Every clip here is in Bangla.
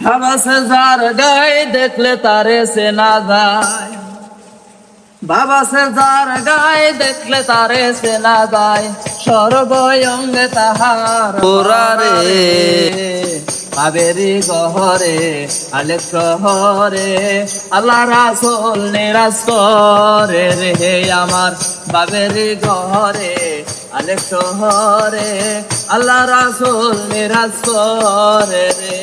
বাবা সে যার গায়ে দেখলে তারে চেনা যায়, বাবা সে যার গায়ে দেখলে তারে চেনা যায়, সর্বঙ্গে তাহার পুরারে বাবেরি গহরে আলেক শহরে আল্লাহ রাসূল নিরাজ করে রে আমার বাবেরি গহরে আলেক শহরে আল্লাহ রাসূল নিরাজ করে রে।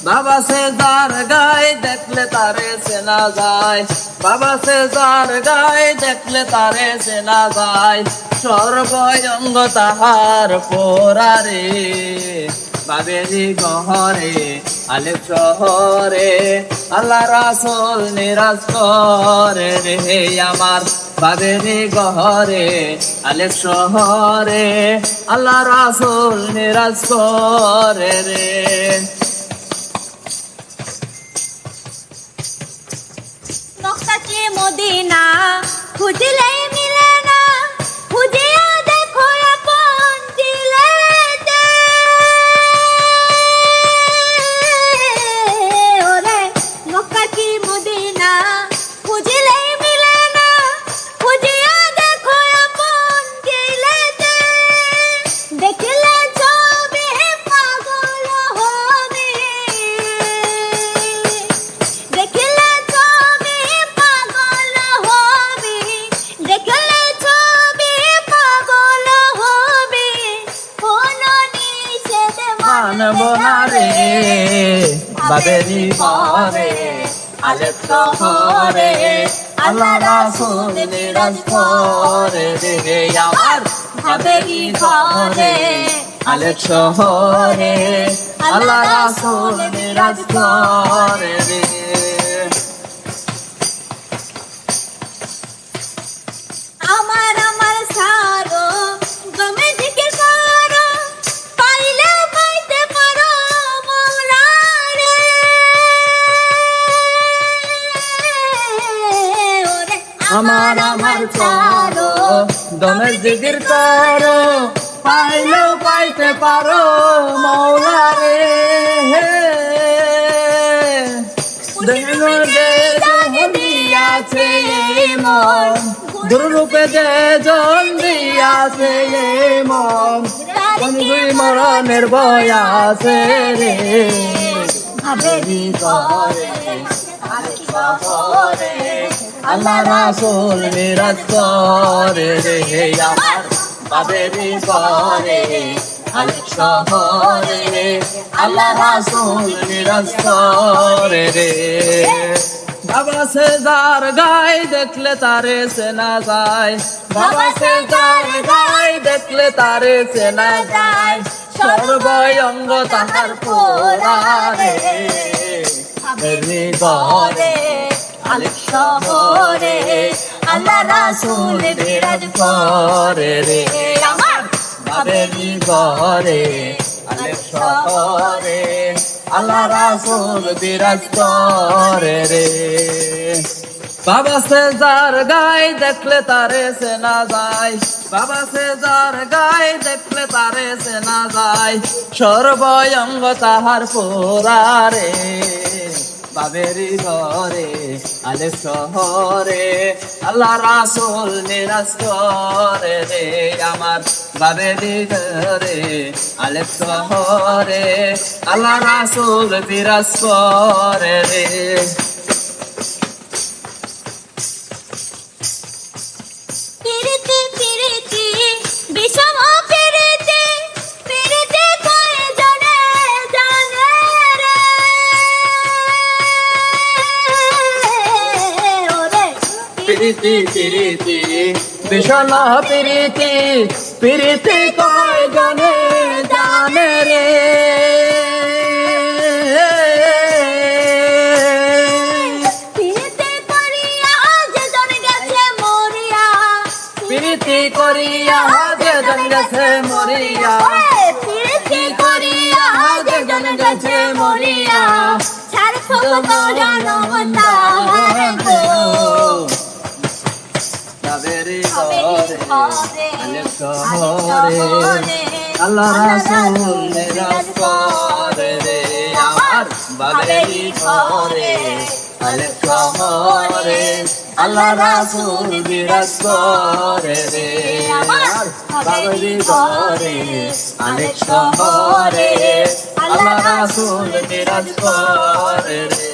বাবা সে যার গায়ে দেখলে তারে চেনা যায়, বাবা সে যার গায়ে দেখলে তারে চেনা যায়, সর্বঙ্গ তাহার পোরারে বাবেরি গহরে আলেক শহরে আল্লাহ রাসূল নিরাজ করে রে আমার বাবেরি গহরে আলেক শহরে আল্লাহ রাসূল নিরাজ করে রে। মক্কাকে মদিনা খুঁজলে মিলে না, খুঁজিয়া দেখো আপন দিলেতে। ওরে মক্কাকে মদিনা খুঁজলে মিলে না, খুঁজিয়া দেখো আপন দিলেতে। দেখলে ছবি পাগল হবে, দেখলে ছবি পাগল হবে, দেখলে ছবি পাগল হবে, কোনো নিষেধ মানব না রে বাবেরি গহরে আলেক শহরে আল্লাহ রাসূল নিরাজ করে রে আমার বাবেরি গহরে আলেক শহরে আল্লাহ রাসূল নিরাজ করে রে। আমার আমার সারো গমে দিকে সারো, পাইলে পাইতে পারো মওলা রে। ওরে আমার আমার চারো দমের জিগির করো, পাইলেও পাইতে পারো মওলা রে। দেখো যে জন দিয়াছে মন, দুরূপে যে জন দিয়াছে মন, বন্ধুই মরণের ভয় আছে রে বাবেরি গহরে আলেক শহরে আল্লাহ রাসূল নিরাজ করে রে আমার বাবেরি গহরে আলেক শহরে আল্লাহ রাসূল নিরাজ করে রে। বাবা সে যার গায়ে দেখলে তারে চেনা যায়, বাবা সে যার গায়ে দেখলে তারে চেনা যায়, সর্বঙ্গ তাহার পোরারে বাবেরি গহরে আলেক শহরে আল্লাহ রাসূল বিরাজ করে রে আমার বাবেরি গহরে আলেক শহরে আল্লাহ রাসূল বিরাজ করে রে। বাবা সে যার গায়ে দেখলে তারে চেনা যায়, বাবা সে যার গায়ে দেখলে তারে চেনা যায়, সর্বঙ্গ তাহার পোরারে বাবেরি গহরে আলেক শহরে আল্লাহ রাসূল নিরাজ করে রে আমার বাবেরি গহরে আলেক শহরে আল্লাহ রাসূল বিরাজ করে রে। পিরিতি পিরিতি বিষম পিরিতি, পিরিতি কয়জনে জানে রে। ওরে প্রীতি প্রীতি ভীষণ প্রীতি, প্রীতি কয়জনে জানে রে। পিরিতি করিয়া যেজন গেছে মরিয়া, প্রীতি করিয়া যেজন গেছে মরিয়া, পিরিতি করিয়া যেজন গেছে মরিয়া, ছাড় ফোক জানব তাহার গো। বাবেরি গহরে আলেক শহরে আল্লাহ রাসূল নিরাজ করে রে আমার বাবেরি ঘরে আলেক শহরে আল্লাহ রাসূল বিরাজ করে রে আমার বাবেরি ঘরে আলেক শহরে আল্লাহ রাসূল বিরাজ করে রে